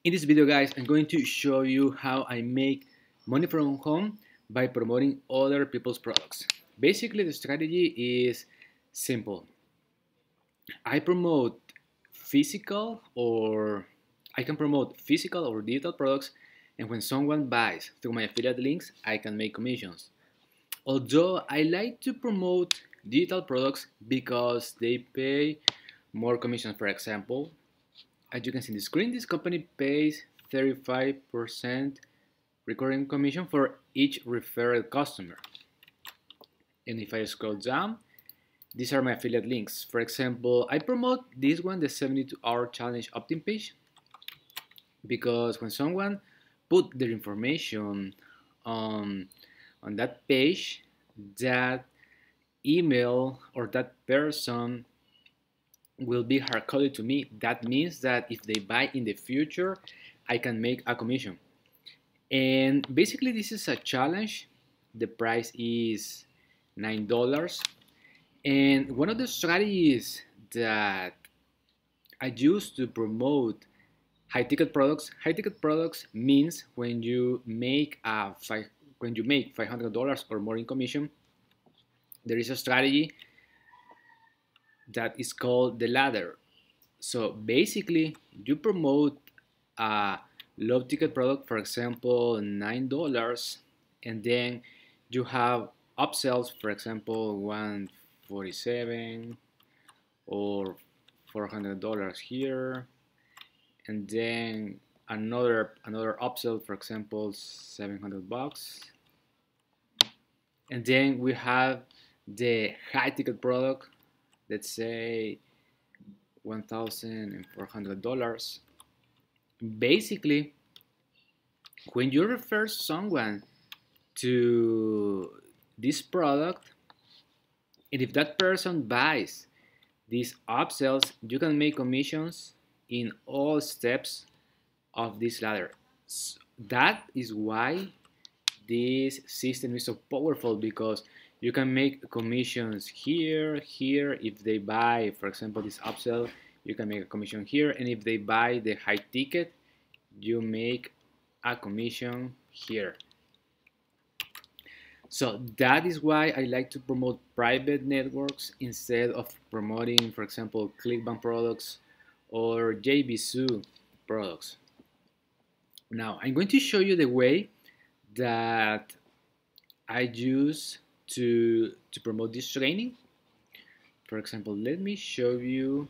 In this video, guys, I'm going to show you how I make money from home by promoting other people's products. Basically, the strategy is simple. I promote physical or I can promote physical or digital products, and when someone buys through my affiliate links, I can make commissions. Although I like to promote digital products because they pay more commission. For example, as you can see in the screen, this company pays 35% recurring commission for each referred customer. And if I scroll down, these are my affiliate links. For example, I promote this one, the 72-hour challenge opt-in page, because when someone put their information on that page, that email or that person will be hard coded to me. That means that if they buy in the future, I can make a commission. And basically, this is a challenge. The price is $9. And one of the strategies that I use to promote high ticket products means when you make $500 or more in commission, there is a strategy that is called the ladder. So basically, you promote a low ticket product, for example, $9, and then you have upsells, for example, $147 or $400 here, and then another upsell, for example, $700, and then we have the high ticket product, let's say $1,400. Basically, when you refer someone to this product, and if that person buys these upsells, you can make commissions in all steps of this ladder. So that is why this system is so powerful, because you can make commissions here. If they buy, for example, this upsell, you can make a commission here, and if they buy the high ticket, you make a commission here. So that is why I like to promote private networks instead of promoting, for example, ClickBank products or JBSU products. Now, I'm going to show you the way that I use to promote this training. For example, let me show you.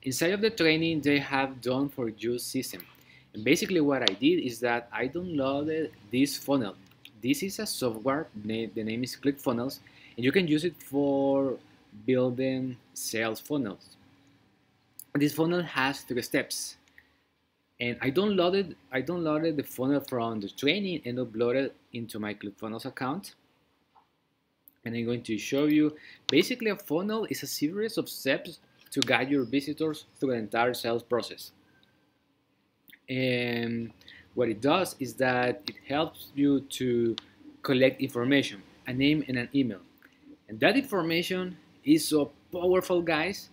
Inside of the training, they have done for you system. And basically what I did is that I downloaded this funnel. This is a software, the name is ClickFunnels, and you can use it for building sales funnels. This funnel has 3 steps. And I downloaded the funnel from the training and uploaded into my ClickFunnels account. And I'm going to show you, basically a funnel is a series of steps to guide your visitors through the entire sales process. And what it does is that it helps you to collect information, a name and an email. And that information is so powerful, guys,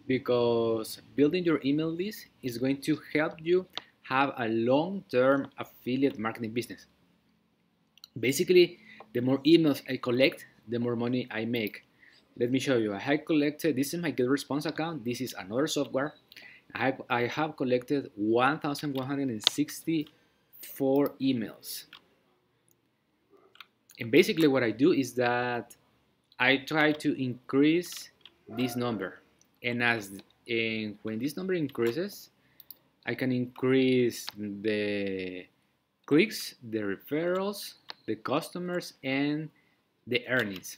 because building your email list is going to help you have a long-term affiliate marketing business. Basically, the more emails I collect, the more money I make. Let me show you. I have collected, this is my GetResponse account. This is another software. I have collected 1,164 emails. And basically what I do is that I try to increase this number. And when this number increases, I can increase the clicks, the referrals, the customers, and the earnings.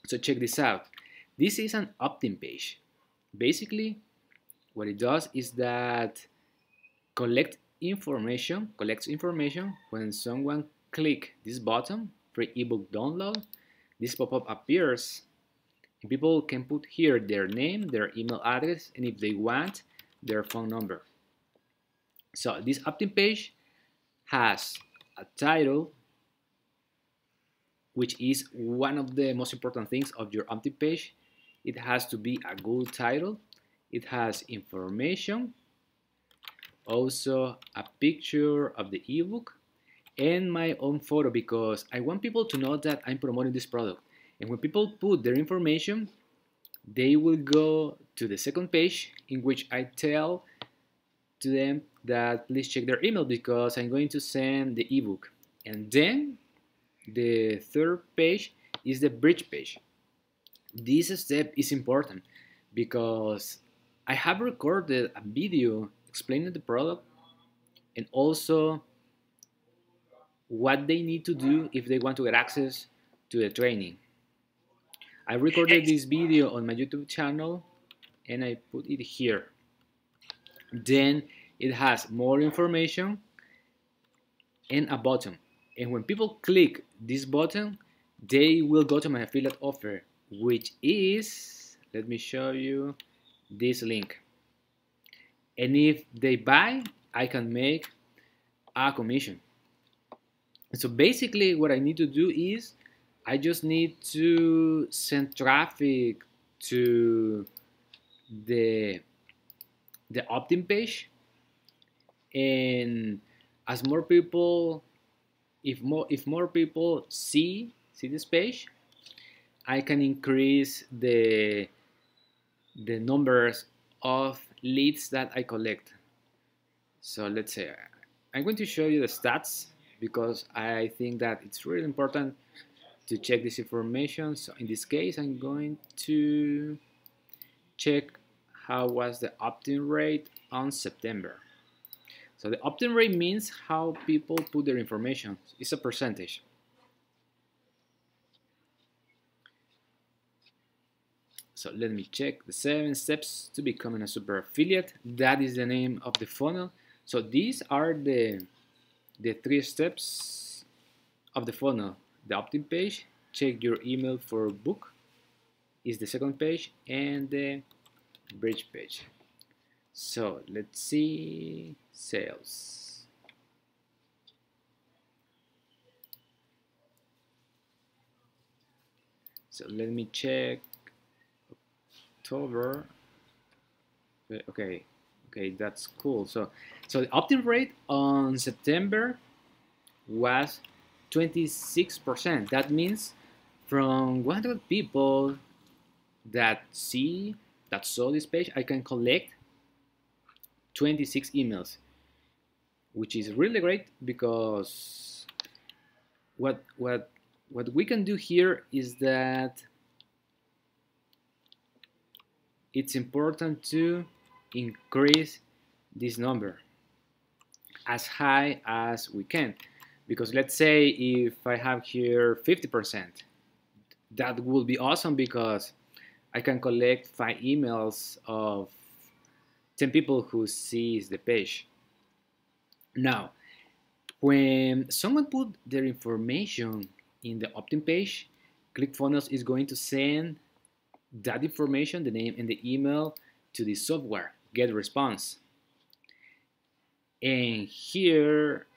So check this out. This is an opt-in page. Basically, what it does is that collects information when someone click this button, free ebook download. This pop-up appears, and people can put here their name, their email address, and if they want, their phone number. So this opt-in page has a title, which is one of the most important things of your opt-in page. It has to be a good title. It has information also a picture of the ebook, and my own photo because I want people to know that I'm promoting this product. And when people put their information, they will go to the second page in which I tell to them that please check their email because I'm going to send the ebook. And then the third page is the bridge page. This step is important because I have recorded a video explaining the product and also what they need to do if they want to get access to the training. I recorded this video on my YouTube channel and I put it here. Then it has more information and a button. And when people click this button, they will go to my affiliate offer, which is, let me show you this link. And if they buy, I can make a commission. So basically what I need to do is I just need to send traffic to the opt-in page, and as more people, if more people see this page, I can increase the numbers of leads that I collect. So let's say I'm going to show you the stats because I think that it's really important to check this information. So in this case, I'm going to check how was the opt-in rate on September. So the opt-in rate means how people put their information. It's a percentage. So let me check the 7 steps to becoming a super affiliate. That is the name of the funnel. So these are the 3 steps of the funnel. The opt-in page, check your email for book is the second page, and the bridge page. So let's see sales. So let me check October. Okay, that's cool. So the opt-in rate on September was 26%. That means from 100 people that saw this page, I can collect 26 emails, which is really great because what we can do here is that it's important to increase this number as high as we can, because let's say if I have here 50%, that will be awesome because I can collect 5 emails of 10 people who sees the page. Now, when someone put their information in the opt-in page, ClickFunnels is going to send that information, the name and the email, to the software, GetResponse. And here,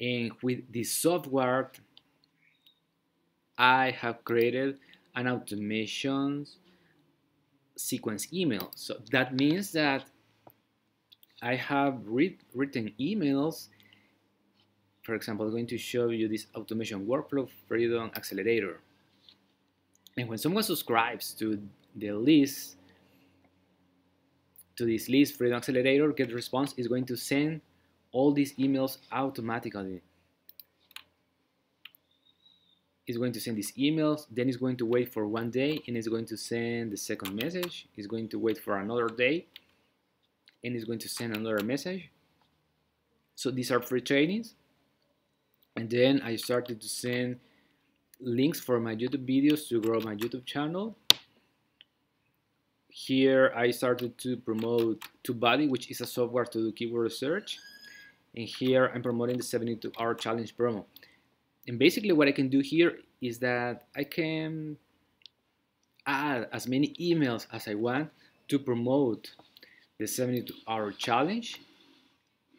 and with the software, I have created an automation sequence email. So that means that I have written emails. For example, I'm going to show you this automation workflow Freedom Accelerator. And when someone subscribes to the list, to this list, Freedom Accelerator, GetResponse is going to send all these emails automatically. It's going to send these emails, then it's going to wait for 1 day, and it's going to send the second message. It's going to wait for another day, and it's going to send another message. So these are free trainings. And then I started to send links for my YouTube videos to grow my YouTube channel. Here I started to promote TubeBuddy, which is a software to do keyword research. And here I'm promoting the 72-hour challenge promo. And basically what I can do here is that I can add as many emails as I want to promote the 72-hour challenge,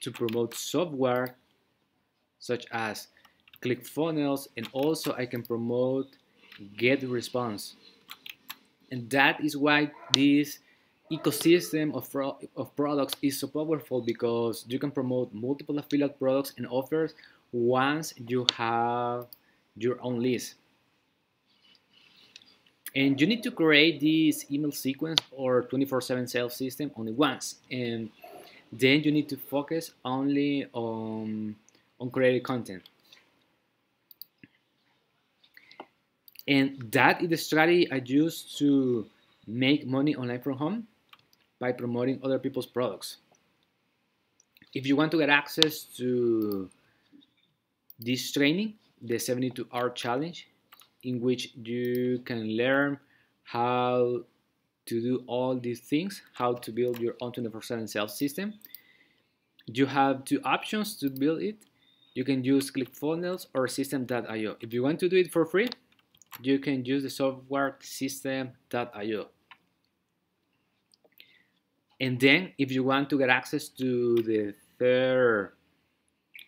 to promote software such as ClickFunnels, and also I can promote GetResponse. And that is why this ecosystem of products is so powerful because you can promote multiple affiliate products and offers once you have your own list. And you need to create this email sequence or 24/7 sales system only once. And then you need to focus only on creating content. And that is the strategy I use to make money online from home by promoting other people's products. If you want to get access to this training, the 72-hour challenge, in which you can learn how to do all these things, how to build your own 24/7 sales system, you have two options to build it. You can use ClickFunnels or System.io. If you want to do it for free, you can use the software System.io. And then if you want to get access to the third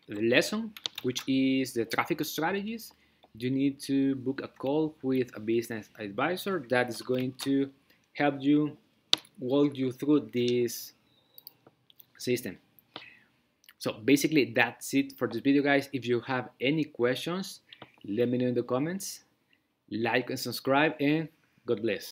lesson, which is the traffic strategies, you need to book a call with a business advisor that is going to help you walk you through this system. So basically that's it for this video, guys. If you have any questions, let me know in the comments. Like and subscribe, and God bless.